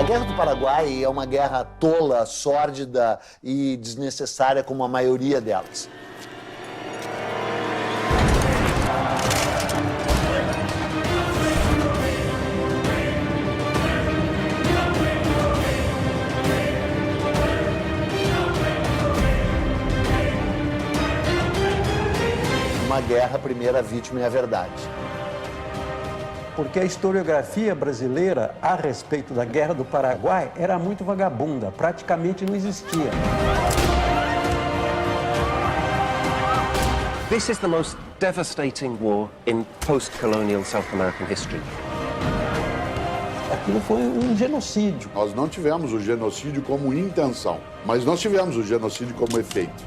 Guerra do Paraguai é uma guerra tola, sórdida e desnecessária como a maioria delas. Uma guerra, a primeira vítima é a verdade. Porque a historiografia brasileira a respeito da Guerra do Paraguai era muito vagabunda, praticamente não existia. This is the most devastating war in post-colonial South American history. Aquilo foi um genocídio. Nós não tivemos o genocídio como intenção, mas nós tivemos o genocídio como efeito.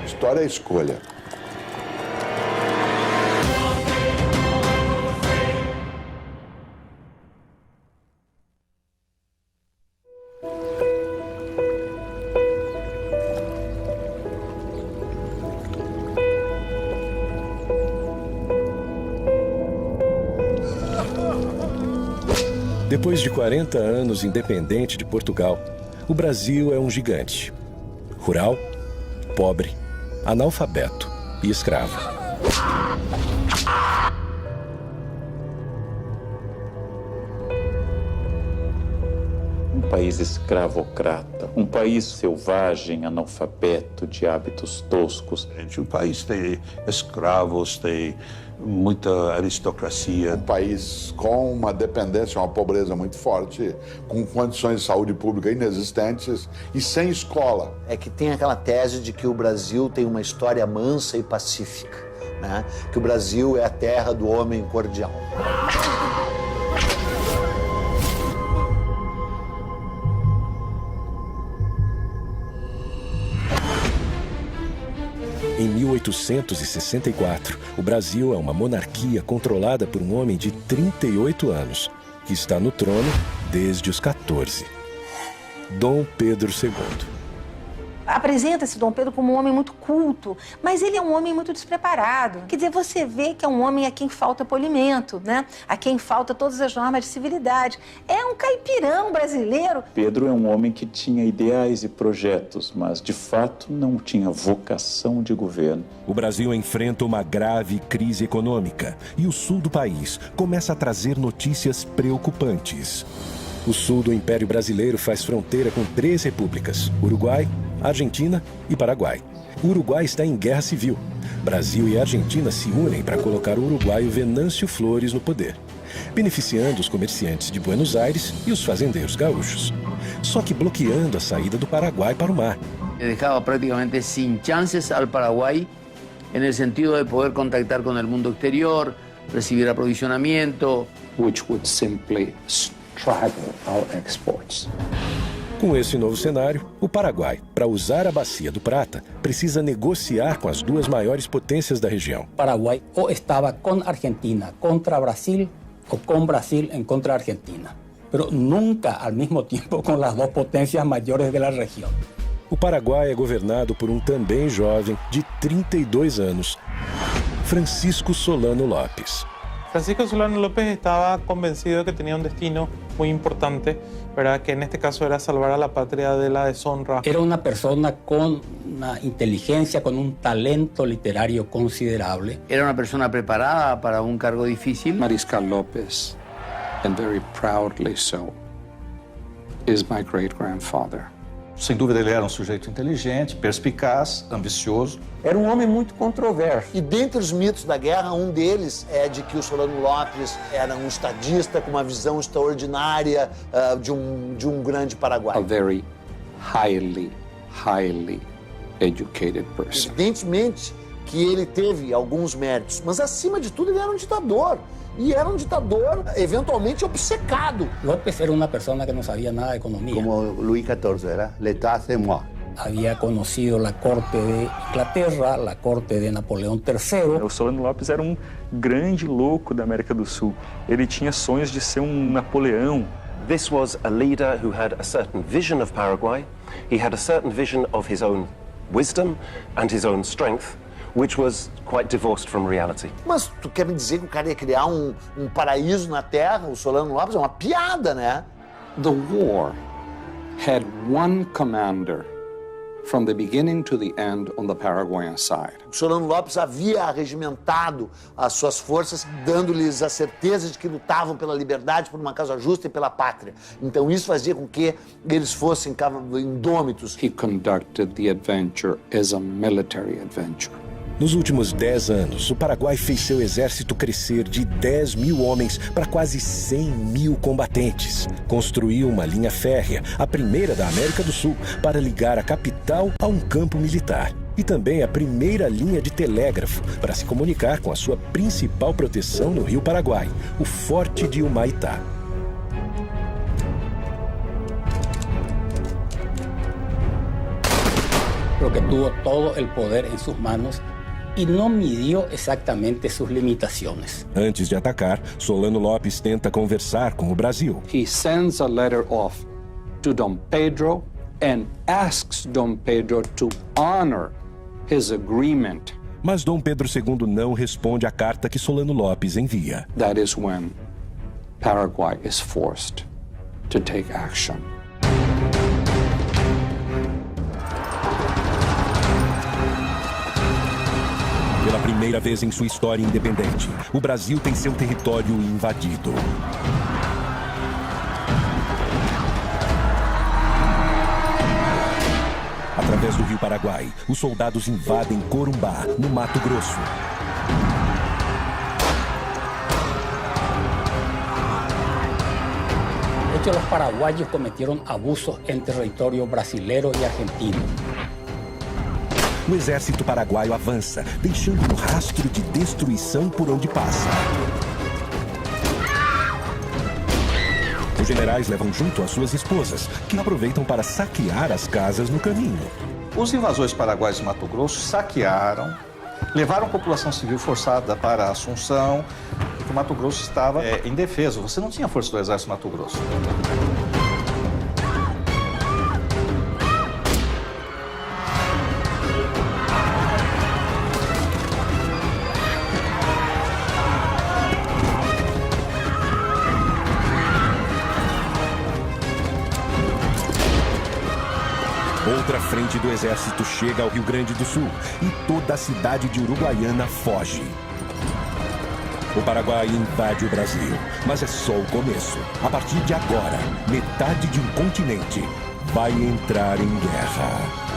História é escolha. Depois de 40 anos independente de Portugal, o Brasil é um gigante. Rural, pobre, analfabeto e escravo. Um país escravocrata, um país selvagem, analfabeto, de hábitos toscos. O país tem escravos, tem muita aristocracia. Um país com uma dependência, uma pobreza muito forte, com condições de saúde pública inexistentes e sem escola. É que tem aquela tese de que o Brasil tem uma história mansa e pacífica, né? Que o Brasil é a terra do homem cordial. Em 1864, o Brasil é uma monarquia controlada por um homem de 38 anos, que está no trono desde os 14. Dom Pedro II. Apresenta-se Dom Pedro como um homem muito culto, mas ele é um homem muito despreparado. Quer dizer, você vê que é um homem a quem falta polimento, né? A quem falta todas as normas de civilidade. É um caipirão brasileiro. Pedro é um homem que tinha ideais e projetos, mas de fato não tinha vocação de governo. O Brasil enfrenta uma grave crise econômica e o sul do país começa a trazer notícias preocupantes. O sul do Império Brasileiro faz fronteira com 3 repúblicas: Uruguai, Argentina e Paraguai. O Uruguai está em guerra civil. Brasil e Argentina se unem para colocar o uruguaio Venâncio Flores no poder, beneficiando os comerciantes de Buenos Aires e os fazendeiros gaúchos, só que bloqueando a saída do Paraguai para o mar. Dejaba prácticamente sin chances al Paraguay en el sentido de poder contactar con el mundo exterior, recibir aprovisionamiento, Which would simply struggle our exports. Com esse novo cenário, o Paraguai, para usar a Bacia do Prata, precisa negociar com as 2 maiores potências da região. Paraguay o estaba con Argentina contra Brasil o con Brasil en contra Argentina, pero nunca al mismo tiempo con las 2 potencias mayores de la región. O Paraguai é governado por um também jovem de 32 anos, Francisco Solano Lopes. Francisco Solano López estaba convencido de que tenía un destino muy importante, ¿verdad? Que en este caso era salvar a la patria de la deshonra. Era una persona con una inteligencia, con un talento literario considerable. Era una persona preparada para un cargo difícil. Mariscal López, and very proudly so, is my great-grandfather. Sem dúvida, ele era um sujeito inteligente, perspicaz, ambicioso. Era um homem muito controverso. E dentre os mitos da guerra, um deles é de que o Solano Lopes era um estadista com uma visão extraordinária de um grande Paraguai. A very highly educated person. Evidentemente que ele teve alguns méritos, mas acima de tudo ele era um ditador. E era um ditador eventualmente obcecado. López era una persona que no sabía nada de economía. Como Luis XIV, era l'état c'est moi. Había conocido la corte de Inglaterra, la corte de Napoleão III. O Solano Lopes era um grande louco da América do Sul. Ele tinha sonhos de ser um Napoleão. This was a leader who had a certain vision of Paraguay. He had a certain vision of his own wisdom and his own strength, which was quite divorced from reality. Mas tu quer me dizer que o cara ia criar um paraíso na Terra, o Solano Lopes? É uma piada, né? The war had one commander from the beginning to the end on the Paraguayan side. O Solano Lopes havia arregimentado as suas forças, dando-lhes a certeza de que lutavam pela liberdade, por uma causa justa e pela pátria. Então isso fazia com que eles fossem indômitos. He conducted the adventure as a military adventure. Nos últimos 10 anos, o Paraguai fez seu exército crescer de 10 mil homens para quase 100 mil combatentes. Construiu uma linha férrea, a primeira da América do Sul, para ligar a capital a um campo militar. E também a primeira linha de telégrafo para se comunicar com a sua principal proteção no Rio Paraguai, o Forte de Humaitá. Porque tuvo todo el poder en sus manos y no midió exactamente sus limitaciones. Antes de atacar, Solano Lopes tenta conversar com o Brasil. He sends a letter off to Dom Pedro and asks Dom Pedro to honor his agreement. Mas Dom Pedro II não responde à carta que Solano Lopes envia. That is when Paraguay is forced to take action. Pela primeira vez em sua história independente, o Brasil tem seu território invadido. Através do Rio Paraguai, os soldados invadem Corumbá, no Mato Grosso. De hecho, los paraguayos cometieron abusos en territorio brasilero y argentino. O exército paraguaio avança, deixando um rastro de destruição por onde passa. Os generais levam junto as suas esposas, que aproveitam para saquear as casas no caminho. Os invasores paraguaios de Mato Grosso saquearam, levaram a população civil forçada para Assunção, porque Mato Grosso estava indefeso. Você não tinha força do exército Mato Grosso. Outra frente do exército chega ao Rio Grande do Sul e toda a cidade de Uruguaiana foge. O Paraguai invade o Brasil, mas é só o começo. A partir de agora, metade de um continente vai entrar em guerra.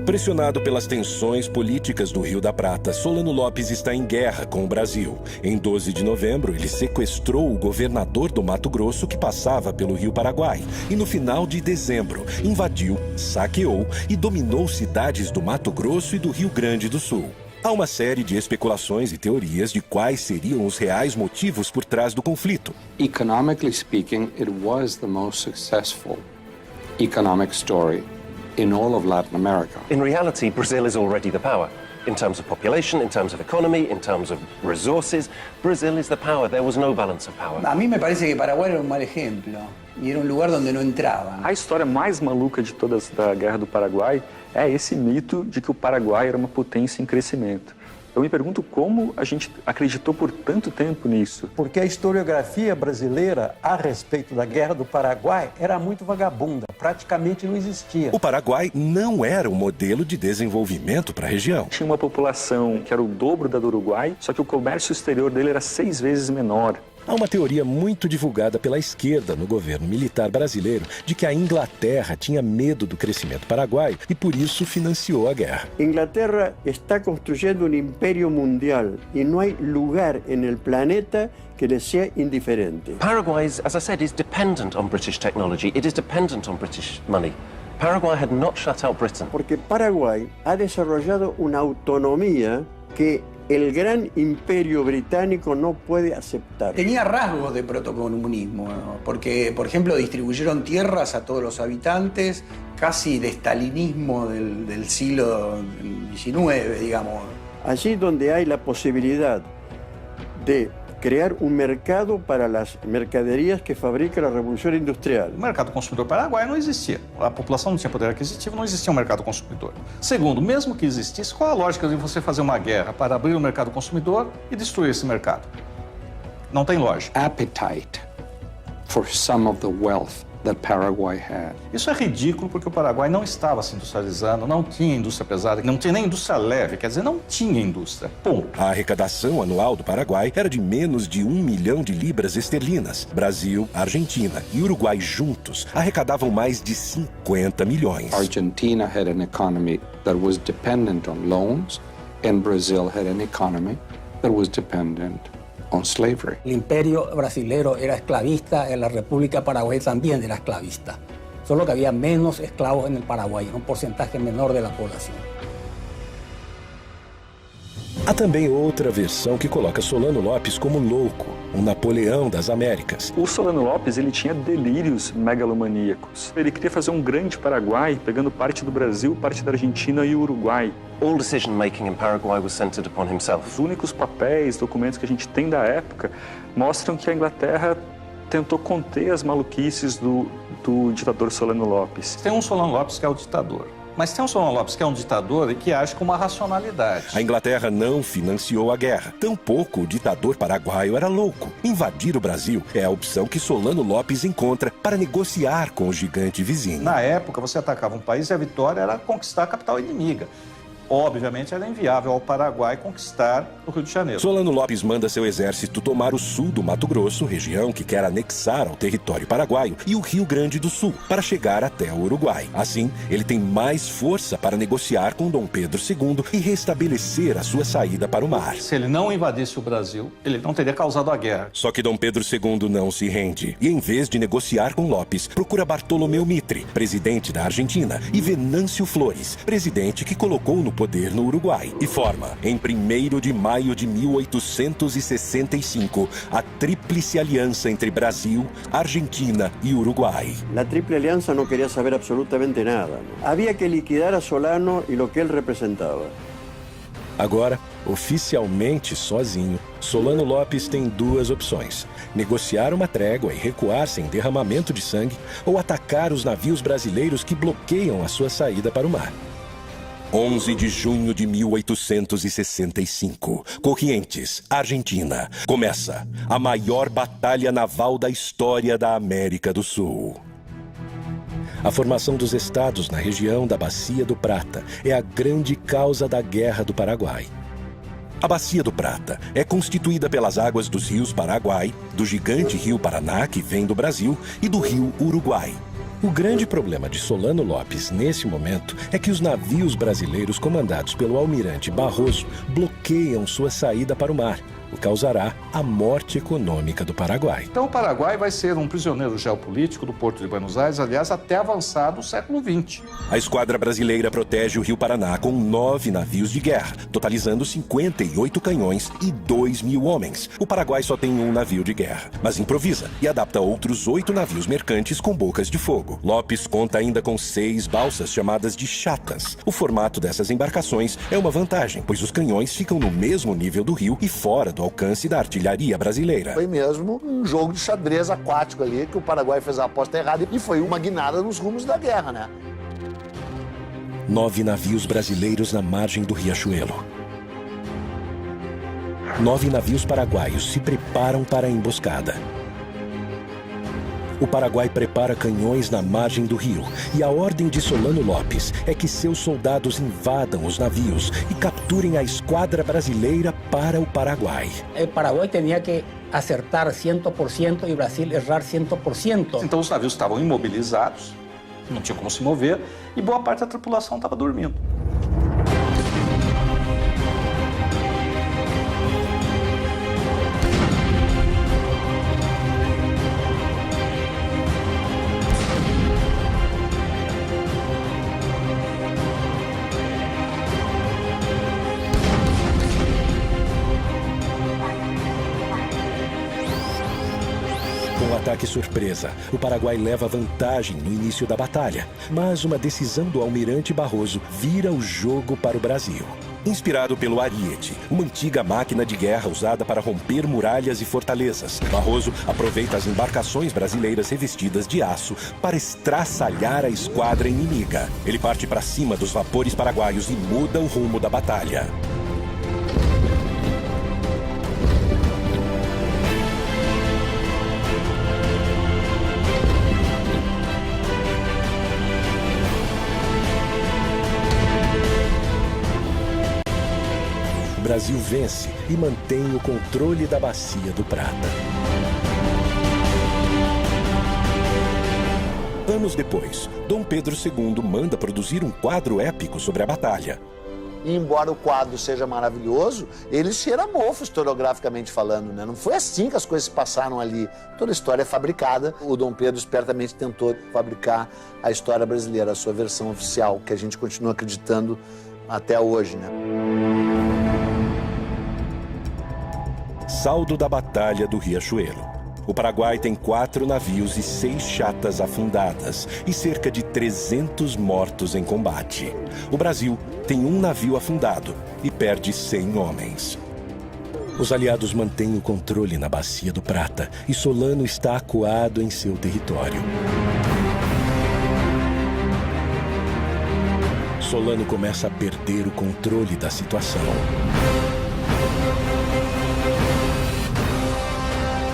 Pressionado pelas tensões políticas do Rio da Prata, Solano Lopes está em guerra com o Brasil. Em 12 de novembro, ele sequestrou o governador do Mato Grosso que passava pelo Rio Paraguai. E no final de dezembro, invadiu, saqueou e dominou cidades do Mato Grosso e do Rio Grande do Sul. Há uma série de especulações e teorias de quais seriam os reais motivos por trás do conflito. Economically speaking, it was the most successful economic story in all of Latin America. In reality, Brazil is already the power. In terms of population, in terms of economy, in terms of resources, Brazil is the power. There was no balance of power. A mí me parece que Paraguay era un mal ejemplo y era un lugar donde no entraban. A história mais maluca de todas da Guerra do Paraguai é esse mito de que o Paraguai era uma potência em crescimento. Eu me pergunto como a gente acreditou por tanto tempo nisso. Porque a historiografia brasileira a respeito da Guerra do Paraguai era muito vagabunda, praticamente não existia. O Paraguai não era um modelo de desenvolvimento para a região. Tinha uma população que era o dobro da do Uruguai, só que o comércio exterior dele era 6 vezes menor. Há uma teoria muito divulgada pela esquerda no governo militar brasileiro de que a Inglaterra tinha medo do crescimento paraguaio e por isso financiou a guerra. Inglaterra está construyendo un imperio mundial y no hay lugar en el planeta que le sea indiferente. Paraguay, as I said, is dependent on British technology. It is dependent on British money. Paraguay had not shut out Britain. Porque Paraguay ha desarrollado una autonomía que el gran imperio británico no puede aceptar. Tenía rasgos de protocomunismo, ¿no? Porque, por ejemplo, distribuyeron tierras a todos los habitantes, casi de estalinismo del siglo XIX, digamos. Allí donde hay la posibilidad de crear un mercado para las mercaderías que fabrica la Revolución Industrial. O mercado consumidor paraguaio não existia. A população não tinha poder aquisitivo, não existia um mercado consumidor. Segundo, mesmo que existisse, qual a lógica de você fazer uma guerra para abrir o mercado consumidor e destruir esse mercado? Não tem lógica. Appetite for some of the wealth that Paraguay had. Isso é ridículo porque o Paraguai não estava se industrializando, não tinha indústria pesada, não tinha nem indústria leve, quer dizer, não tinha indústria. Ponto. A arrecadação anual do Paraguai era de menos de 1 milhão de libras esterlinas. Brasil, Argentina e Uruguai juntos arrecadavam mais de 50 milhões. Argentina had an economy that was dependent on loans, and Brazil had an economy that was dependent on slavery. El imperio brasilero era esclavista, en la República Paraguay también era esclavista. Solo que había menos esclavos en el Paraguay, un porcentaje menor de la población. Há também outra versão que coloca Solano Lopes como louco, um Napoleão das Américas. O Solano Lopes, ele tinha delírios megalomaníacos. Ele queria fazer um grande Paraguai, pegando parte do Brasil, parte da Argentina e o Uruguai. All decision-making in Paraguay was centered upon himself. Os únicos papéis, documentos que a gente tem da época mostram que a Inglaterra tentou conter as maluquices do ditador Solano Lopes. Tem um Solano Lopes que é o ditador. Mas tem um Solano Lopes que é um ditador e que age com uma racionalidade. A Inglaterra não financiou a guerra. Tampouco o ditador paraguaio era louco. Invadir o Brasil é a opção que Solano Lopes encontra para negociar com o gigante vizinho. Na época, você atacava um país e a vitória era conquistar a capital inimiga. Obviamente, era inviável ao Paraguai conquistar o Rio de Janeiro. Solano Lopes manda seu exército tomar o sul do Mato Grosso, região que quer anexar ao território paraguaio, e o Rio Grande do Sul, para chegar até o Uruguai. Assim, ele tem mais força para negociar com Dom Pedro II e restabelecer a sua saída para o mar. Se ele não invadisse o Brasil, ele não teria causado a guerra. Só que Dom Pedro II não se rende e, em vez de negociar com Lopes, procura Bartolomeu Mitre, presidente da Argentina, e Venâncio Flores, presidente que colocou no poder no Uruguai, e forma, em 1º de maio de 1865, a Tríplice Aliança entre Brasil, Argentina e Uruguai. La Triple Alianza no quería saber absolutamente nada. Había que liquidar a Solano y lo que él representaba. Agora, oficialmente sozinho, Solano Lopes tem duas opções: negociar uma trégua e recuar sem derramamento de sangue, ou atacar os navios brasileiros que bloqueiam a sua saída para o mar. 11 de junho de 1865, Corrientes, Argentina. Começa a maior batalha naval da história da América do Sul. A formação dos estados na região da Bacia do Prata é a grande causa da Guerra do Paraguai. A Bacia do Prata é constituída pelas águas dos rios Paraguai, do gigante rio Paraná, que vem do Brasil, e do rio Uruguai. O grande problema de Solano Lopes nesse momento é que os navios brasileiros comandados pelo almirante Barroso bloqueiam sua saída para o mar, o que causará a morte econômica do Paraguai. Então o Paraguai vai ser um prisioneiro geopolítico do Porto de Buenos Aires, aliás, até avançado o século XX. A esquadra brasileira protege o Rio Paraná com 9 navios de guerra, totalizando 58 canhões e 2.000 homens. O Paraguai só tem um navio de guerra, mas improvisa e adapta outros 8 navios mercantes com bocas de fogo. Lopes conta ainda com 6 balsas chamadas de chatas. O formato dessas embarcações é uma vantagem, pois os canhões ficam no mesmo nível do rio e fora do alcance da artilharia brasileira. Foi mesmo um jogo de xadrez aquático ali, que o Paraguai fez a aposta errada e foi uma guinada nos rumos da guerra, né? 9 navios brasileiros na margem do Riachuelo. 9 navios paraguaios se preparam para a emboscada. O Paraguai prepara canhões na margem do rio e a ordem de Solano Lopes é que seus soldados invadam os navios e capturem a esquadra brasileira para o Paraguai. O Paraguai tinha que acertar 100% e o Brasil errar 100%. Então os navios estavam imobilizados, não tinha como se mover, e boa parte da tripulação estava dormindo. No ataque surpresa, o Paraguai leva vantagem no início da batalha, mas uma decisão do almirante Barroso vira o jogo para o Brasil. Inspirado pelo ariete, uma antiga máquina de guerra usada para romper muralhas e fortalezas, Barroso aproveita as embarcações brasileiras revestidas de aço para estraçalhar a esquadra inimiga. Ele parte para cima dos vapores paraguaios e muda o rumo da batalha. O Brasil vence e mantém o controle da Bacia do Prata. Anos depois, Dom Pedro II manda produzir um quadro épico sobre a batalha. E embora o quadro seja maravilhoso, ele cheira mofo historiograficamente falando, né? Não foi assim que as coisas se passaram ali. Toda a história é fabricada. O Dom Pedro espertamente tentou fabricar a história brasileira, a sua versão oficial, que a gente continua acreditando até hoje, né? Saldo da Batalha do Riachuelo. O Paraguai tem 4 navios e 6 chatas afundadas e cerca de 300 mortos em combate. O Brasil tem um navio afundado e perde 100 homens. Os aliados mantêm o controle na Bacia do Prata e Solano está acuado em seu território. Solano começa a perder o controle da situação.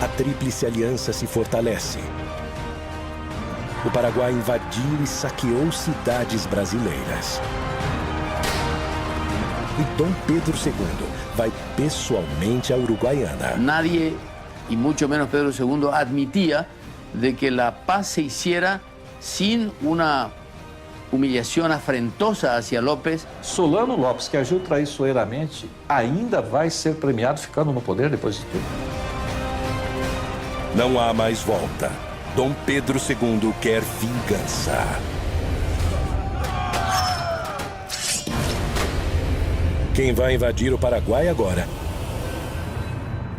A Tríplice Aliança se fortalece. O Paraguai invadiu e saqueou cidades brasileiras. E Dom Pedro II vai pessoalmente à Uruguaiana. Nadie, y mucho menos Pedro II, admitía de que la paz se hiciera sin una humillación afrentosa hacia López. Solano Lopes, que agiu traiçoeiramente, ainda vai ser premiado ficando no poder depois de tudo. Não há mais volta. Dom Pedro II quer vingança. Quem vai invadir o Paraguai agora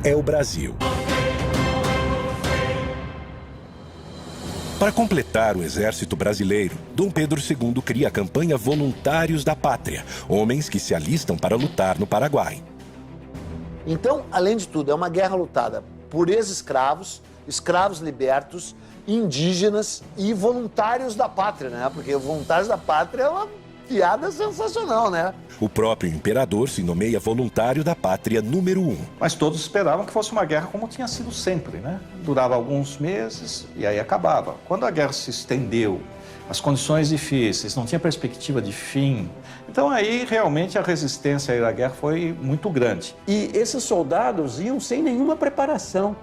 é o Brasil. Para completar o exército brasileiro, Dom Pedro II cria a campanha Voluntários da Pátria, homens que se alistam para lutar no Paraguai. Então, além de tudo, é uma guerra lutada por ex-escravos, escravos libertos, indígenas e voluntários da pátria, né? Porque voluntários da pátria é uma piada sensacional, né? O próprio imperador se nomeia voluntário da pátria número 1. Mas todos esperavam que fosse uma guerra como tinha sido sempre, né? Durava alguns meses e aí acabava. Quando a guerra se estendeu, as condições difíceis, não tinha perspectiva de fim. Então aí realmente a resistência à guerra foi muito grande. E esses soldados iam sem nenhuma preparação.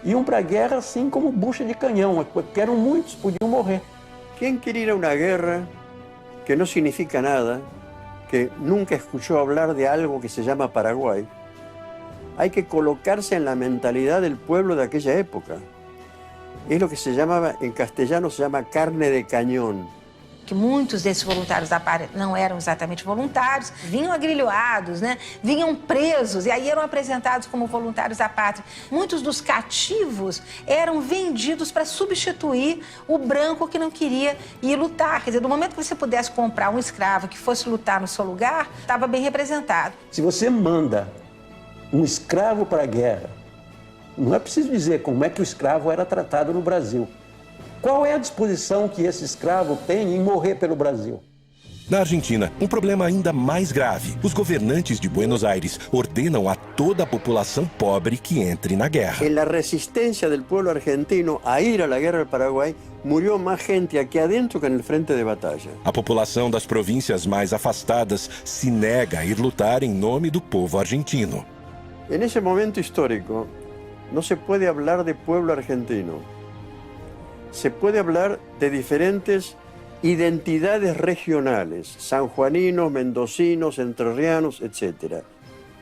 Iam para a guerra assim como bucha de canhão, porque eram muitos, podiam morrer. Quem quer ir a uma guerra que no significa nada, que nunca escuchó hablar de algo que se llama Paraguay, hay que colocarse en la mentalidad del pueblo de aquella época. Es lo que se llamaba, en castellano se llama carne de cañón. Que muitos desses voluntários da pátria não eram exatamente voluntários, vinham agrilhoados, né? Vinham presos e aí eram apresentados como voluntários da pátria. Muitos dos cativos eram vendidos para substituir o branco que não queria ir lutar. Quer dizer, no momento que você pudesse comprar um escravo que fosse lutar no seu lugar, estava bem representado. Se você manda um escravo para a guerra, não é preciso dizer como é que o escravo era tratado no Brasil. Qual é a disposição que esse escravo tem em morrer pelo Brasil? Na Argentina, um problema ainda mais grave. Os governantes de Buenos Aires ordenam a toda a população pobre que entre na guerra. En la resistencia del pueblo argentino a ir a la guerra del Paraguay, murió más gente aquí adentro que en el frente de batalla. A população das províncias mais afastadas se nega a ir lutar em nome do povo argentino. En ese momento histórico, no se puede hablar de pueblo argentino. Se puede hablar de diferentes identidades regionales, sanjuaninos, mendocinos, entrerrianos, etc.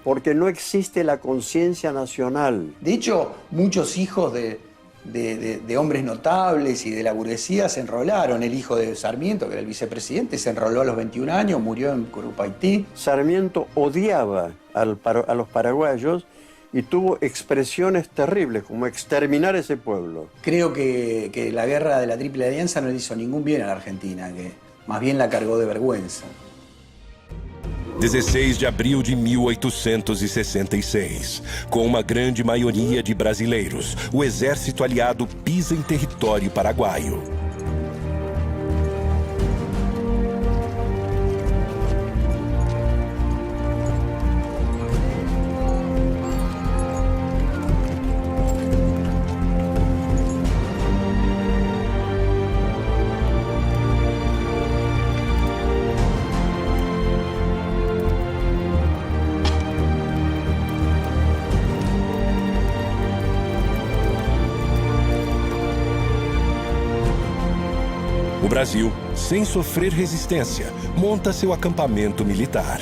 Porque no existe la conciencia nacional. De hecho, muchos hijos de hombres notables y de la burguesía se enrolaron. El hijo de Sarmiento, que era el vicepresidente, se enroló a los 21 años, murió en Curupaytí. Sarmiento odiaba a los paraguayos y tuvo expresiones terribles, como exterminar ese pueblo. Creo que la guerra de la Triple Alianza no le hizo ningún bien a la Argentina, que más bien la cargó de vergüenza. 16 de abril de 1866. Com uma grande maioria de brasileiros, o exército aliado pisa em território paraguaio. O Brasil, sem sofrer resistência, monta seu acampamento militar.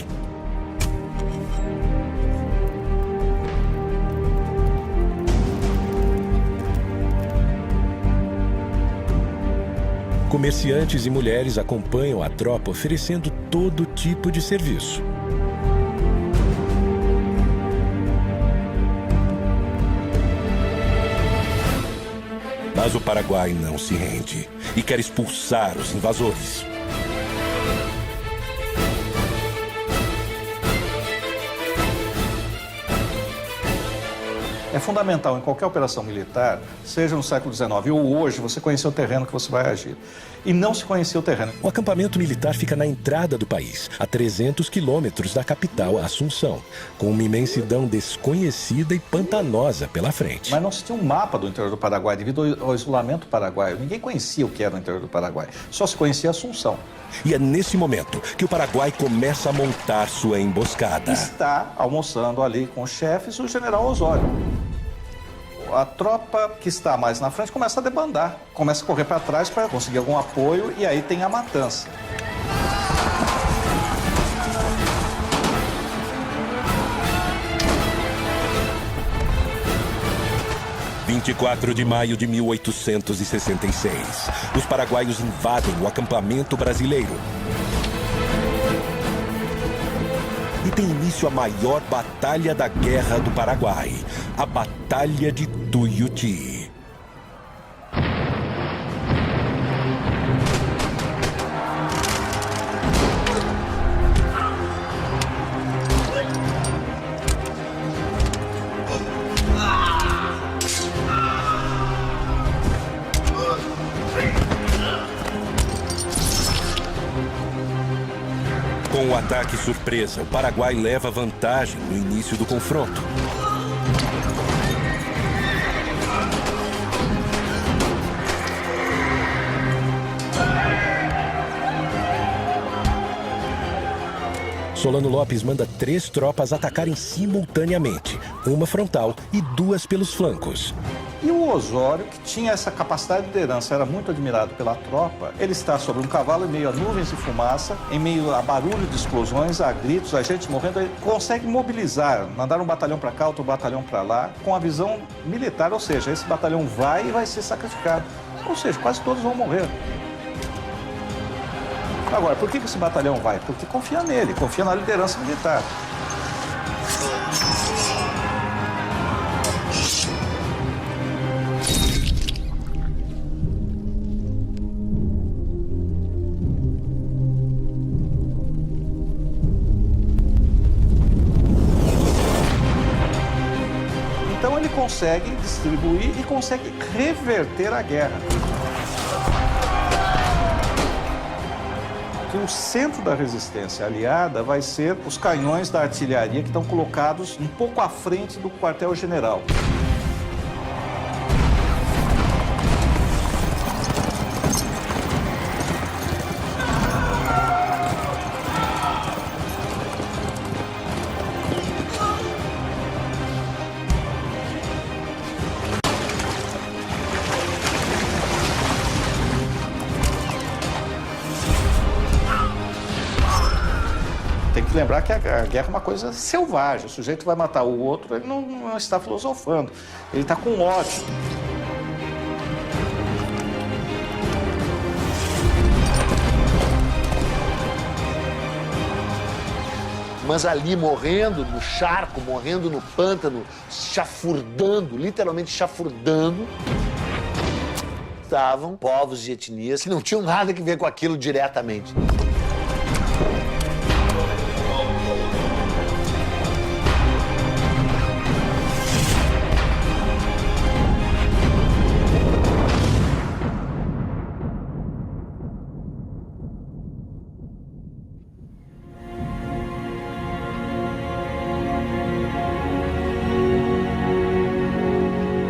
Comerciantes e mulheres acompanham a tropa oferecendo todo tipo de serviço. Mas o Paraguai não se rende e quer expulsar os invasores. É fundamental em qualquer operação militar, seja no século XIX ou hoje, você conhecer o terreno que você vai agir. E não se conhecia o terreno. O acampamento militar fica na entrada do país, a 300 quilômetros da capital, Assunção, com uma imensidão desconhecida e pantanosa pela frente. Mas não se tinha um mapa do interior do Paraguai, devido ao isolamento paraguaio. Ninguém conhecia o que era o interior do Paraguai, só se conhecia Assunção. E é nesse momento que o Paraguai começa a montar sua emboscada. Está almoçando ali com os chefes o general Osório. A tropa que está mais na frente começa a debandar, começa a correr para trás para conseguir algum apoio e aí tem a matança. Em 24 de maio de 1866, os paraguaios invadem o acampamento brasileiro. E tem início a maior batalha da Guerra do Paraguai, a Batalha de Tuiuti. Com o ataque surpresa, o Paraguai leva vantagem no início do confronto. Solano Lopes manda 3 tropas atacarem simultaneamente, uma frontal e 2 pelos flancos. E o Osório, que tinha essa capacidade de liderança, era muito admirado pela tropa. Ele está sobre um cavalo em meio a nuvens de fumaça, em meio a barulho de explosões, a gritos, a gente morrendo. Ele consegue mobilizar, mandar um batalhão para cá, outro batalhão para lá, com a visão militar, ou seja, esse batalhão vai e vai ser sacrificado. Ou seja, quase todos vão morrer. Agora, por que esse batalhão vai? Porque confia nele, confia na liderança militar. Então ele consegue distribuir e consegue reverter a guerra. Que o centro da resistência aliada vai ser os canhões da artilharia que estão colocados um pouco à frente do quartel-general. Tem que lembrar que a guerra é uma coisa selvagem. O sujeito vai matar o outro, ele não está filosofando. Ele está com ódio. mas ali morrendo no charco, morrendo no pântano, chafurdando, literalmente chafurdando, estavam povos de etnias que não tinham nada a ver com aquilo diretamente.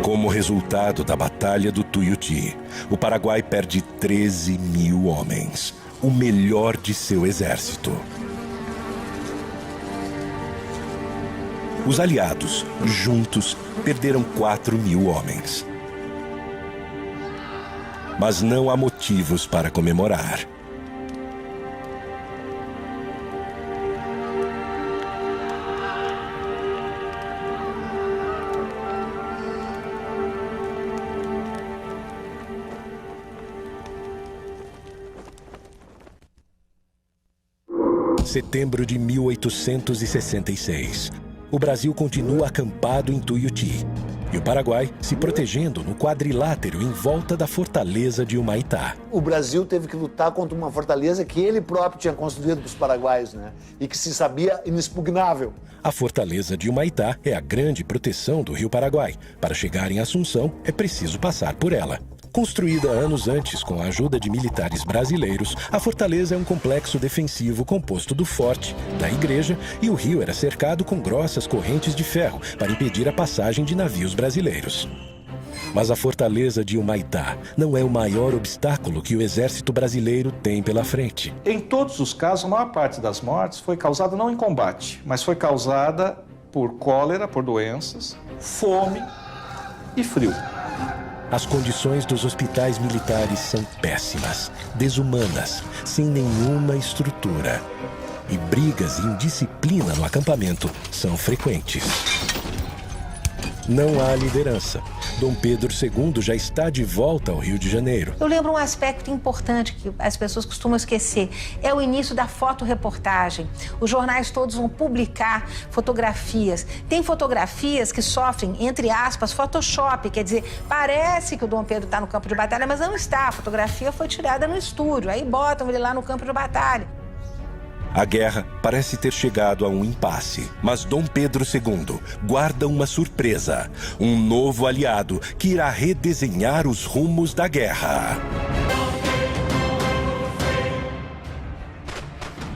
Como resultado da Batalha do Tuiuti, o Paraguai perde 13 mil homens, o melhor de seu exército. Os aliados, juntos, perderam 4 mil homens. Mas não há motivos para comemorar. Setembro de 1866. O Brasil continua acampado em Tuiuti e o Paraguai se protegendo no quadrilátero em volta da fortaleza de Humaitá. O Brasil teve que lutar contra uma fortaleza que ele próprio tinha construído para os paraguaios, né? E que se sabia inexpugnável. A fortaleza de Humaitá é a grande proteção do Rio Paraguai. Para chegar em Assunção, é preciso passar por ela. Construída anos antes com a ajuda de militares brasileiros, a fortaleza é um complexo defensivo composto do forte, da igreja, e o rio era cercado com grossas correntes de ferro para impedir a passagem de navios brasileiros. Mas a fortaleza de Humaitá não é o maior obstáculo que o exército brasileiro tem pela frente. Em todos os casos, a maior parte das mortes foi causada não em combate, mas foi causada por cólera, por doenças, fome e frio. As condições dos hospitais militares são péssimas, desumanas, sem nenhuma estrutura. E brigas e indisciplina no acampamento são frequentes. Não há liderança. Dom Pedro II já está de volta ao Rio de Janeiro. Eu lembro um aspecto importante que as pessoas costumam esquecer. É o início da fotoreportagem. Os jornais todos vão publicar fotografias. Tem fotografias que sofrem, entre aspas, Photoshop. Quer dizer, parece que o Dom Pedro está no campo de batalha, mas não está. A fotografia foi tirada no estúdio. Aí botam ele lá no campo de batalha. A guerra parece ter chegado a um impasse, mas Dom Pedro II guarda uma surpresa, um novo aliado que irá redesenhar os rumos da guerra.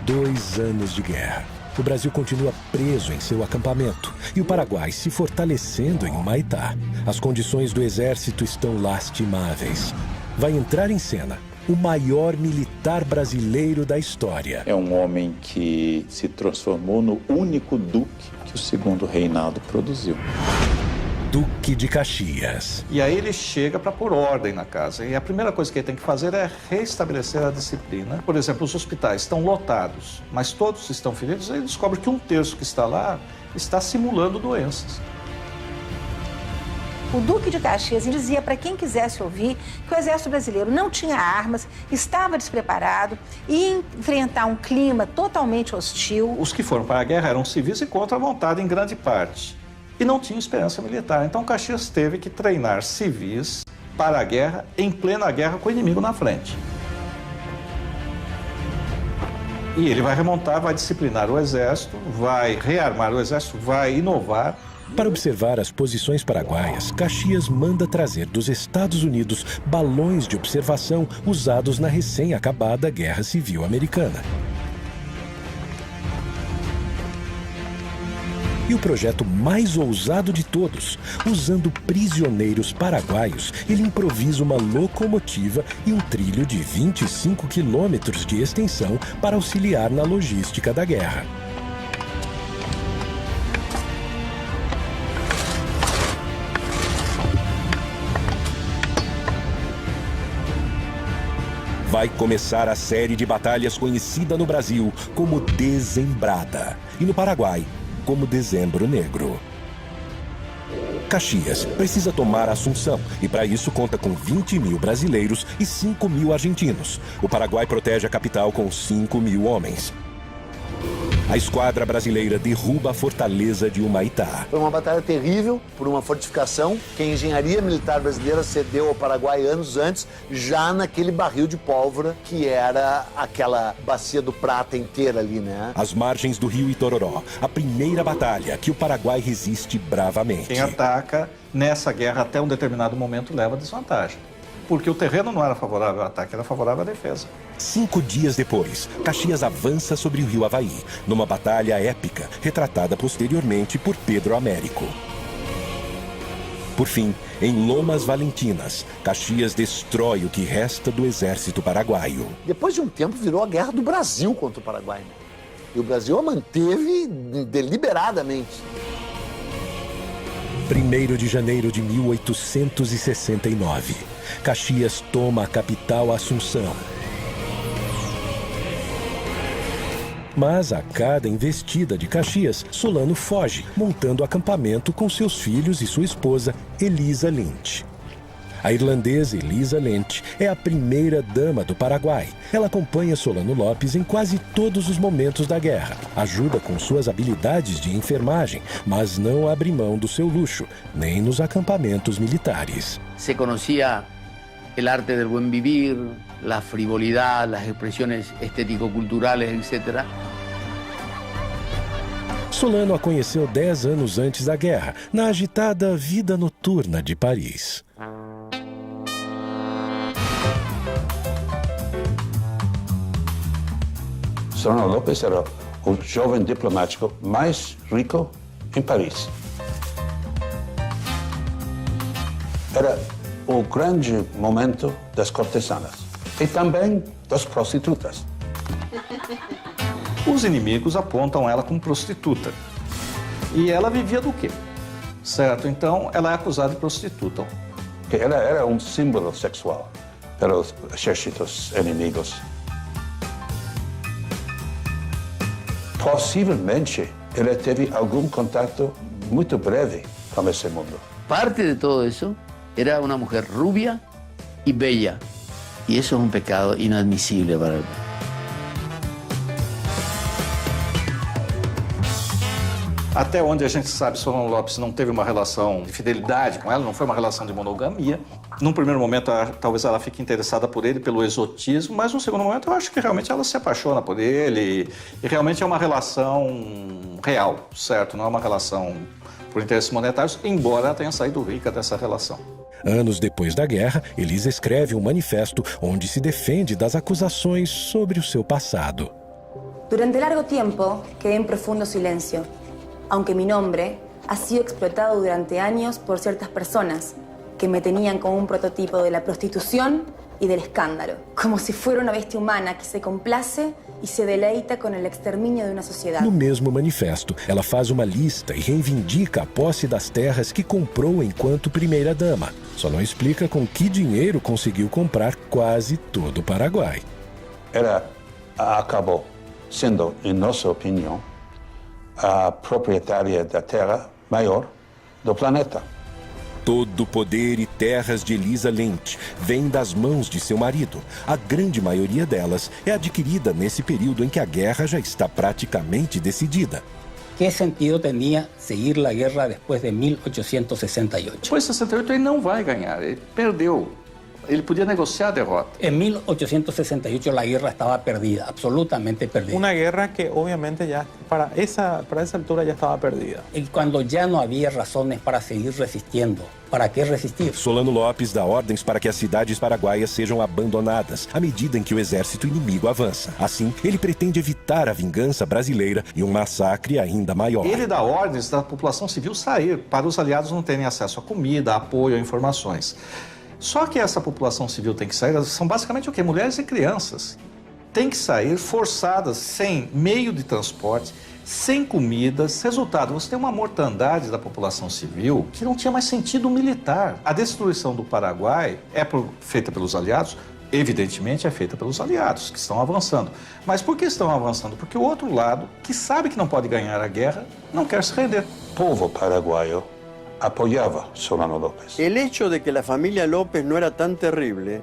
2 anos de guerra. O Brasil continua preso em seu acampamento e o Paraguai se fortalecendo em Humaitá. As condições do exército estão lastimáveis. Vai entrar em cena o maior militar brasileiro da história. É um homem que se transformou no único duque que o segundo reinado produziu. Duque de Caxias. E aí ele chega para pôr ordem na casa. E a primeira coisa que ele tem que fazer é restabelecer a disciplina. Por exemplo, os hospitais estão lotados, mas todos estão feridos. Aí ele descobre que 1/3 que está lá está simulando doenças. O Duque de Caxias dizia para quem quisesse ouvir que o exército brasileiro não tinha armas, estava despreparado e ia enfrentar um clima totalmente hostil. Os que foram para a guerra eram civis e contra a vontade em grande parte. E não tinham experiência militar. Então Caxias teve que treinar civis para a guerra, em plena guerra com o inimigo na frente. E ele vai remontar, vai disciplinar o exército, vai rearmar o exército, vai inovar. Para observar as posições paraguaias, Caxias manda trazer dos Estados Unidos balões de observação usados na recém-acabada Guerra Civil Americana. E o projeto mais ousado de todos, usando prisioneiros paraguaios, ele improvisa uma locomotiva e um trilho de 25 quilômetros de extensão para auxiliar na logística da guerra. Vai começar a série de batalhas conhecida no Brasil como Dezembrada e no Paraguai como Dezembro Negro. Caxias precisa tomar Assunção e para isso conta com 20 mil brasileiros e 5 mil argentinos. O Paraguai protege a capital com 5 mil homens. A esquadra brasileira derruba a fortaleza de Humaitá. Foi uma batalha terrível por uma fortificação que a engenharia militar brasileira cedeu ao Paraguai anos antes, já naquele barril de pólvora que era aquela bacia do Prata inteira ali, né? Às margens do rio Itororó, a primeira batalha que o Paraguai resiste bravamente. Quem ataca nessa guerra até um determinado momento leva desvantagem. Porque o terreno não era favorável ao ataque, era favorável à defesa. 5 dias depois, Caxias avança sobre o rio Havaí, numa batalha épica, retratada posteriormente por Pedro Américo. Por fim, em Lomas Valentinas, Caxias destrói o que resta do exército paraguaio. Depois de um tempo, virou a guerra do Brasil contra o Paraguai, né? E o Brasil a manteve deliberadamente. 1º de janeiro de 1869, Caxias toma a capital Assunção. Mas a cada investida de Caxias, Solano foge, montando acampamento com seus filhos e sua esposa, Elisa Lynch. A irlandesa Elisa Lynch é a primeira dama do Paraguai. Ela acompanha Solano Lopes em quase todos os momentos da guerra. Ajuda com suas habilidades de enfermagem, mas não abre mão do seu luxo, nem nos acampamentos militares. Se conhecia o arte do buen vivir, a frivolidade, as expressões estético-culturais, etc. Solano a conheceu 10 anos antes da guerra, na agitada vida noturna de Paris. Solano Lopes era o jovem diplomático mais rico em Paris. Era o grande momento das cortesanas e também das prostitutas. Os inimigos apontam ela como prostituta. E ela vivia do quê? Certo, então ela é acusada de prostituta. Ela era um símbolo sexual para os exércitos inimigos. Possivelmente, ela teve algum contato muito breve com esse mundo. Parte de todo isso era uma mulher rubia e bella. E isso é um pecado inadmissível para ela. Até onde a gente sabe, Solano Lopes não teve uma relação de fidelidade com ela, não foi uma relação de monogamia. Num primeiro momento, talvez ela fique interessada por ele, pelo exotismo, mas num segundo momento eu acho que realmente ela se apaixona por ele e realmente é uma relação real, certo? Não é uma relação por interesses monetários, embora ela tenha saído rica dessa relação. Anos depois da guerra, Elisa escreve um manifesto onde se defende das acusações sobre o seu passado. Durante largo tempo, quedé en profundo silencio. Aunque mi nombre ha sido explotado durante años por ciertas personas que me tenían como un prototipo de la prostitución y del escándalo, como si fuera una bestia humana que se complace y se deleita con el exterminio de una sociedad. No mesmo manifesto, ela faz uma lista e reivindica a posse das terras que comprou enquanto primeira-dama. Só não explica com que dinheiro conseguiu comprar quase todo o Paraguai. Ela acabou sendo, em nossa opinião, a proprietária da terra maior do planeta. Todo o poder e terras de Elisa Lynch vem das mãos de seu marido. A grande maioria delas é adquirida nesse período em que a guerra já está praticamente decidida. Que sentido tinha seguir a guerra depois de 1868? Depois de 68 ele não vai ganhar, ele perdeu. Ele podia negociar a derrota. En 1868 la guerra estaba perdida, absolutamente perdida. Una guerra que obviamente ya para esa altura ya estaba perdida. Y cuando ya no había razones para seguir resistiendo, ¿para qué resistir? Solano Lopes dá ordens para que as cidades paraguaias sejam abandonadas à medida em que o exército inimigo avança. Assim, ele pretende evitar a vingança brasileira e um massacre ainda maior. Ele dá ordens da população civil sair, para os aliados não terem acesso a comida, a apoio, a informações. Só que essa população civil tem que sair, são basicamente o quê? Mulheres e crianças. Tem que sair forçadas, sem meio de transporte, sem comidas. Resultado, você tem uma mortandade da população civil que não tinha mais sentido militar. A destruição do Paraguai é feita pelos aliados? Evidentemente é feita pelos aliados, que estão avançando. Mas por que estão avançando? Porque o outro lado, que sabe que não pode ganhar a guerra, não quer se render. O povo paraguaio apoyaba Solano López. El hecho de que la familia López no era tan terrible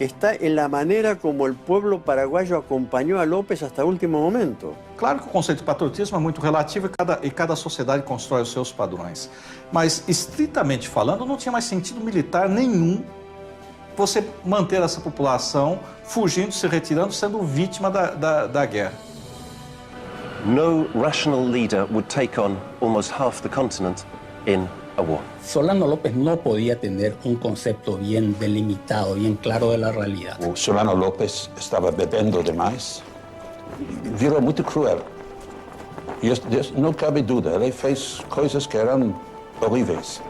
está en la manera como el pueblo paraguayo acompañó a López hasta el último momento. Claro que o conceito de patriotismo é muito relativo e cada sociedade constrói os seus padrões. Mas, estritamente falando, não tinha mais sentido militar nenhum você manter essa população fugindo, se retirando, sendo vítima da guerra. No rational leader would take on almost half the continent in a war. Solano López no podía tener un concepto bien delimitado, bien claro de la realidad. O Solano López estava bebendo demais, virou muito cruel. E não cabe dúvida, ele fez coisas que eram horríveis.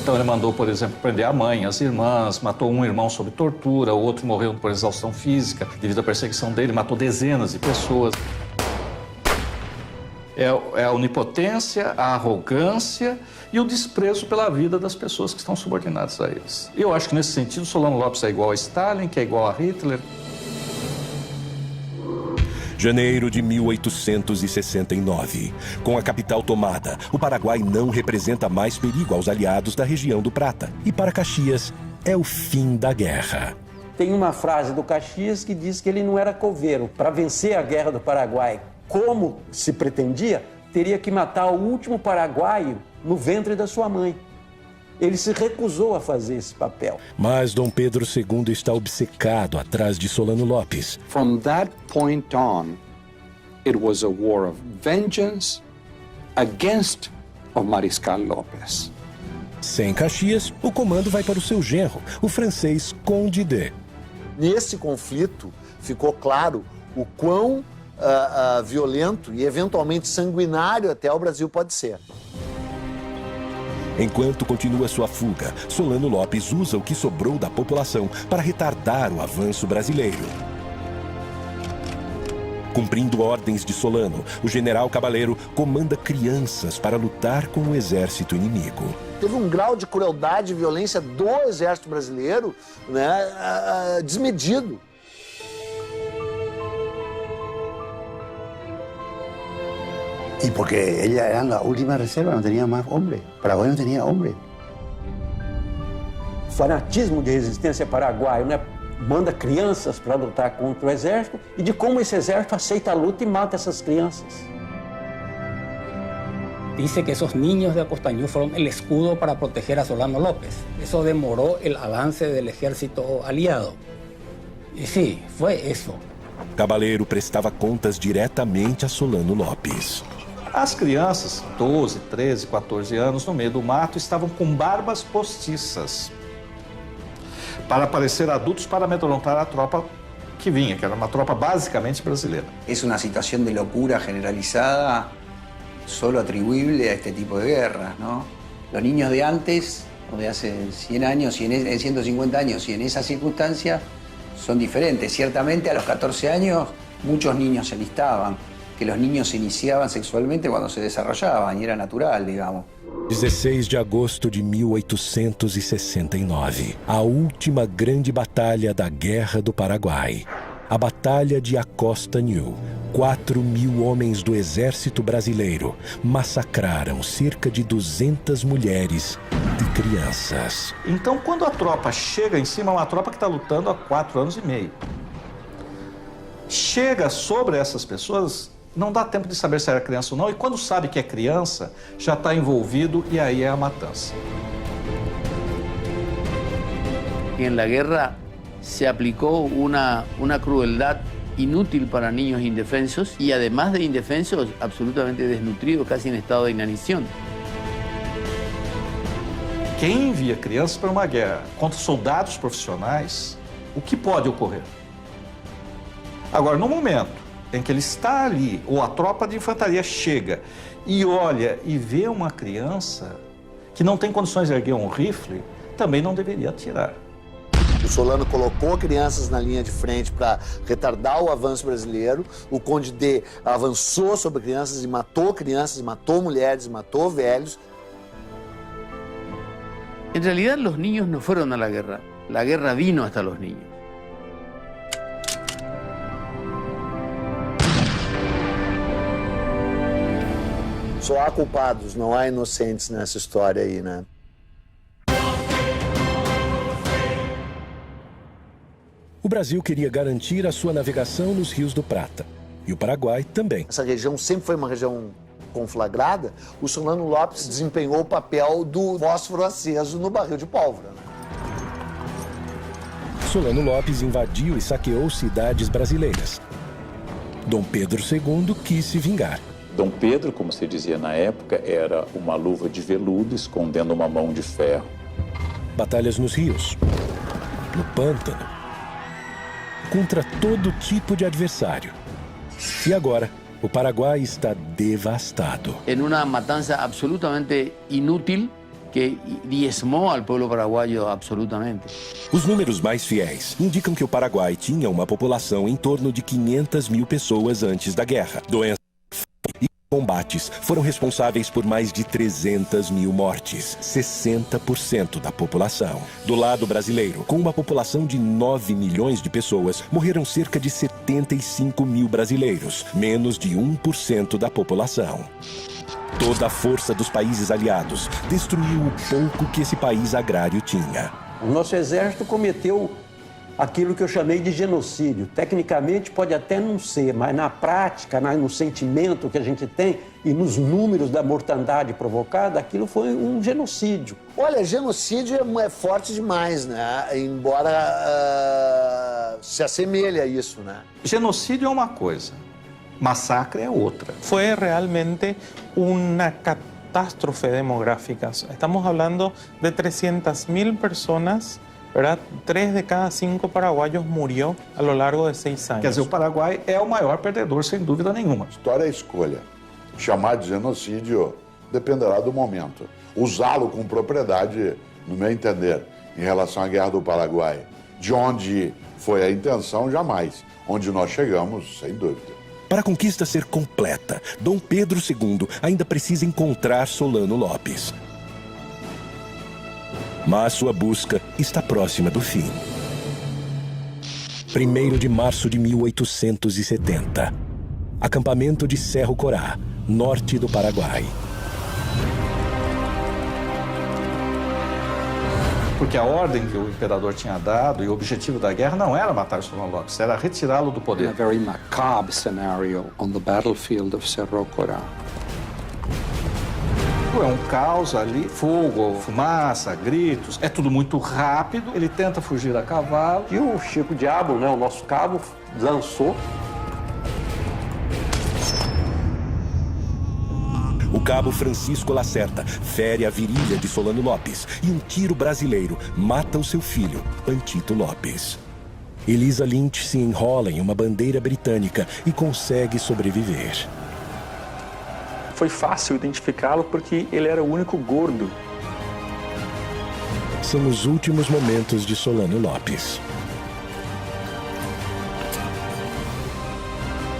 Então ele mandou, por exemplo, prender a mãe, as irmãs, matou um irmão sob tortura, o outro morreu por exaustão física devido à perseguição dele, matou dezenas de pessoas. É a onipotência, a arrogância e o desprezo pela vida das pessoas que estão subordinadas a eles. Eu acho que nesse sentido Solano López é igual a Stalin, que é igual a Hitler. Janeiro de 1869. Com a capital tomada, o Paraguai não representa mais perigo aos aliados da região do Prata. E para Caxias, é o fim da guerra. Tem uma frase do Caxias que diz que ele não era coveiro. Para vencer a guerra do Paraguai, como se pretendia, teria que matar o último paraguaio no ventre da sua mãe. Ele se recusou a fazer esse papel. Mas Dom Pedro II está obcecado atrás de Solano López. From that point on, it was a war of vengeance against o Mariscal López. Sem Caxias, o comando vai para o seu genro, o francês Conde de. Nesse conflito, ficou claro o quão violento e eventualmente sanguinário até o Brasil pode ser. Enquanto continua sua fuga, Solano López usa o que sobrou da população para retardar o avanço brasileiro. Cumprindo ordens de Solano, o general Cabaleiro comanda crianças para lutar com o exército inimigo. Teve um grau de crueldade e violência do exército brasileiro, né, desmedido. Y porque ella era la última reserva, no tenía más hombre. Paraguay no tenía hombre. Fanatismo de resistência paraguaio, né? Manda crianças para lutar contra o exército e de como esse exército aceita a luta e mata essas crianças. Dice que esos niños de Acostañú fueron el escudo para proteger a Solano López. Eso demoró el avance del ejército aliado. Y sí, fue eso. Cabaleiro prestava contas diretamente a Solano López. As crianças, 12, 13, 14 anos, no meio do mato, estavam com barbas postiças para parecer adultos para amedrontar a tropa que vinha, que era uma tropa basicamente brasileira. Es una situación de locura generalizada solo atribuible a este tipo de guerras, ¿no? Los niños de antes, o de hace 100 años, 150 años, y en esas circunstancias son diferentes. Ciertamente a los 14 años muchos niños se alistaban, que los niños se iniciaban sexualmente cuando se desarrollaban, y era natural, digamos. 16 de agosto de 1869, a última grande batalha da Guerra do Paraguai. A Batalha de Acostañú. 4.000 homens do exército brasileiro massacraram cerca de 200 mulheres e crianças. Então, quando a tropa chega em cima, é uma tropa que está lutando há 4 anos e meio. Chega sobre essas pessoas, não dá tempo de saber se era criança ou não, e quando sabe que é criança, já está envolvido e aí é a matança. En la guerra se aplicó una crueldad inútil para niños indefensos y además de indefensos, absolutamente desnutridos, casi en estado de inanición. Quem envia crianças para uma guerra contra soldados profissionais, o que pode ocorrer? Agora, no momento em que ele está ali, ou a tropa de infantaria chega e olha e vê uma criança que não tem condições de erguer um rifle, também não deveria atirar. O Solano colocou crianças na linha de frente para retardar o avanço brasileiro. O Conde D avançou sobre crianças, e matou mulheres, matou velhos. En realidad los niños no fueron a la guerra vino hasta los niños. Só há culpados, não há inocentes nessa história aí, né? O Brasil queria garantir a sua navegação nos rios do Prata. E o Paraguai também. Essa região sempre foi uma região conflagrada. O Solano Lopes desempenhou o papel do fósforo aceso no barril de pólvora. Solano Lopes invadiu e saqueou cidades brasileiras. Dom Pedro II quis se vingar. Dom Pedro, como se dizia na época, era uma luva de veludo escondendo uma mão de ferro. Batalhas nos rios, no pântano, contra todo tipo de adversário. E agora, o Paraguai está devastado. En una matanza absolutamente inútil que diezmou al pueblo paraguayo absolutamente. Os números mais fiéis indicam que o Paraguai tinha uma população em torno de 500 mil pessoas antes da guerra. Doenças e combates foram responsáveis por mais de 300 mil mortes, 60% da população. Do lado brasileiro, com uma população de 9 milhões de pessoas, morreram cerca de 75 mil brasileiros, menos de 1% da população. Toda a força dos países aliados destruiu o pouco que esse país agrário tinha. O nosso exército cometeu aquilo que eu chamei de genocídio. Tecnicamente pode até não ser, mas na prática, no sentimento que a gente tem e nos números da mortandade provocada, aquilo foi um genocídio. Olha, genocídio é forte demais, né? Embora se assemelhe a isso, né? Genocídio é uma coisa, massacre é outra. Fue realmente una catástrofe demográfica. Estamos hablando de 300.000 personas, ¿verdad? 3 de cada 5 paraguayos murió a lo largo de 6 años. Quer dizer, o Paraguai é o maior perdedor, sem dúvida nenhuma. História é escolha. Chamar de genocídio dependerá do momento. Usá-lo com propriedade, no meu entender, em relação à Guerra do Paraguai, de onde foi a intenção, jamais. Onde nós chegamos, sem dúvida. Para a conquista ser completa, Dom Pedro II ainda precisa encontrar Solano Lopes. Mas sua busca está próxima do fim. 1º de março de 1870. Acampamento de Cerro Corá, norte do Paraguai. Porque a ordem que o imperador tinha dado e o objetivo da guerra não era matar Solano Lopes, era retirá-lo do poder. A very macabre scenario on the battlefield of Cerro Corá. É um caos ali, fogo, fumaça, gritos, é tudo muito rápido. Ele tenta fugir a cavalo. E o Chico Diabo, né, o nosso cabo, lançou. O cabo Francisco Lacerda fere a virilha de Solano Lopes e um tiro brasileiro mata o seu filho, Antito Lopes. Elisa Lynch se enrola em uma bandeira britânica e consegue sobreviver. Foi fácil identificá-lo porque ele era o único gordo. São os últimos momentos de Solano Lopes.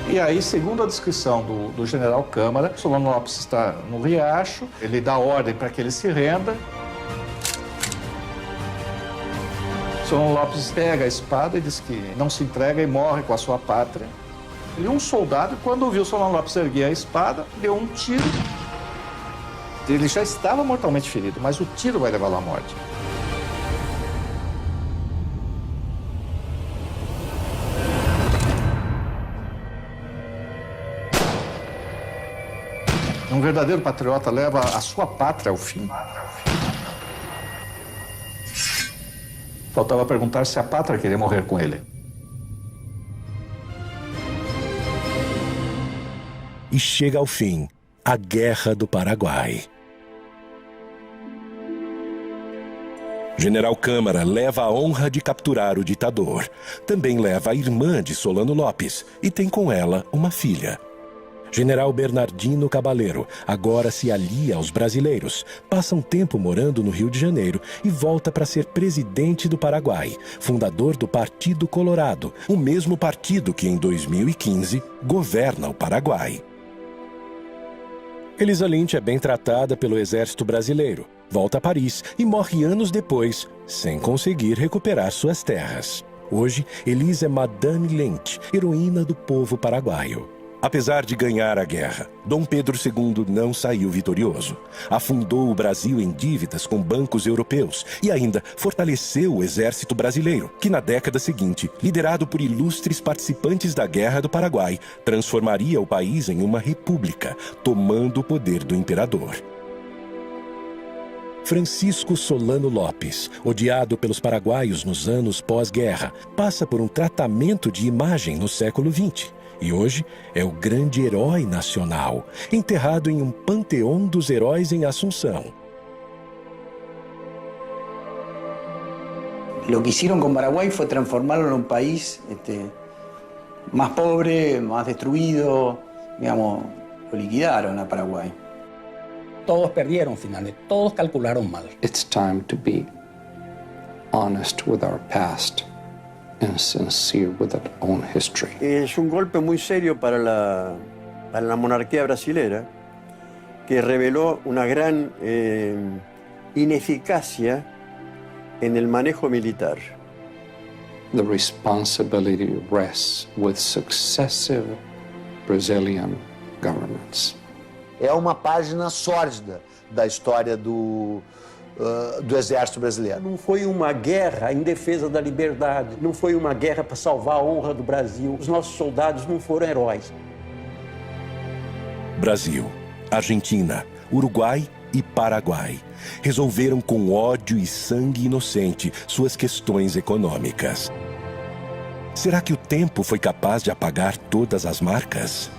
E aí, segundo a descrição do general Câmara, Solano Lopes está no riacho, ele dá ordem para que ele se renda. Solano Lopes pega a espada e diz que não se entrega e morre com a sua pátria. E um soldado, quando viu Solano Lopes erguer a espada, deu um tiro. Ele já estava mortalmente ferido, mas o tiro vai levá-lo à morte. Um verdadeiro patriota leva a sua pátria ao fim. Faltava perguntar se a pátria queria morrer com ele. E chega ao fim a Guerra do Paraguai. General Câmara leva a honra de capturar o ditador. Também leva a irmã de Solano Lopes e tem com ela uma filha. General Bernardino Cabaleiro agora se alia aos brasileiros, passa um tempo morando no Rio de Janeiro e volta para ser presidente do Paraguai, fundador do Partido Colorado, o mesmo partido que em 2015 governa o Paraguai. Elisa Lynch é bem tratada pelo exército brasileiro, volta a Paris e morre anos depois, sem conseguir recuperar suas terras. Hoje, Elisa é Madame Lynch, heroína do povo paraguaio. Apesar de ganhar a guerra, Dom Pedro II não saiu vitorioso. Afundou o Brasil em dívidas com bancos europeus e ainda fortaleceu o exército brasileiro, que na década seguinte, liderado por ilustres participantes da Guerra do Paraguai, transformaria o país em uma república, tomando o poder do imperador. Francisco Solano Lopes, odiado pelos paraguaios nos anos pós-guerra, passa por um tratamento de imagem no século XX. E hoje é o grande herói nacional, enterrado em um panteão dos heróis em Assunção. Lo que hicieron con Paraguay fue transformarlo en un país más pobre, más destruido, digamos, lo liquidaron a Paraguay. Todos perdieron finalmente, todos calcularon mal. It's time to be honest with our past and sincere with our own history. Es un golpe muy serio para la monarquía brasilera, que reveló una gran ineficacia en el manejo militar. The responsibility rests with successive Brazilian governments. É uma página sórdida da história do exército brasileiro. Não foi uma guerra em defesa da liberdade, não foi uma guerra para salvar a honra do Brasil. Os nossos soldados não foram heróis. Brasil, Argentina, Uruguai e Paraguai resolveram com ódio e sangue inocente suas questões econômicas. Será que o tempo foi capaz de apagar todas as marcas?